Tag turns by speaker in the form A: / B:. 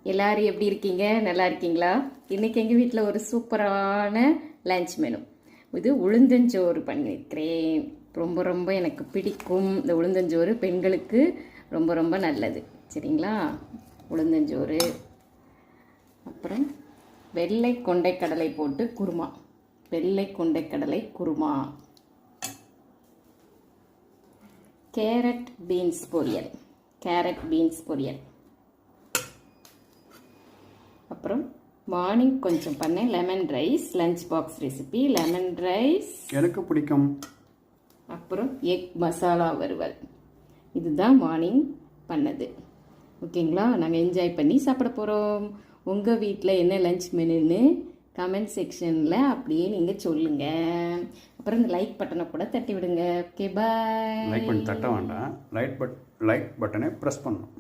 A: எல்லாரும் எப்படி இருக்கீங்க? நல்லா இருக்கீங்களா? இன்னைக்கு எங்கள் வீட்டில் ஒரு சூப்பரான லஞ்ச் மெனு. இது உளுந்தஞ்சோறு பண்ணியிருக்கிறேன். ரொம்ப ரொம்ப எனக்கு பிடிக்கும். இந்த உளுந்தஞ்சோறு பெண்களுக்கு ரொம்ப ரொம்ப நல்லது. சரிங்களா? உளுந்தஞ்சோறு, அப்புறம் வெள்ளை கொண்டைக்கடலை போட்டு குருமா. வெள்ளை கொண்டைக்கடலை குருமா, கேரட் பீன்ஸ் பொரியல். கேரட் பீன்ஸ் பொரியல். அப்புறம் மார்னிங் கொஞ்சம் பண்ணேன் lemon rice, lunch box recipe lemon rice
B: எனக்கு பிடிக்கும்.
A: அப்புறம் எக் மசாலா வறுவல். இதுதான் மார்னிங் பண்ணது. ஓகேங்களா? நாங்கள் என்ஜாய் பண்ணி சாப்பிட போகிறோம். உங்கள் வீட்டில் என்ன லஞ்ச் மெனுன்னு கமெண்ட் செக்ஷனில் அப்படியே நீங்கள் சொல்லுங்கள். அப்புறம் இந்த லைக் பட்டனை கூட தட்டி விடுங்க. ஓகே, பாய்.
B: லைக் பண்ணி தட்ட வேண்டாம், லைக் பட்டனை ப்ரெஸ் பண்ணணும்.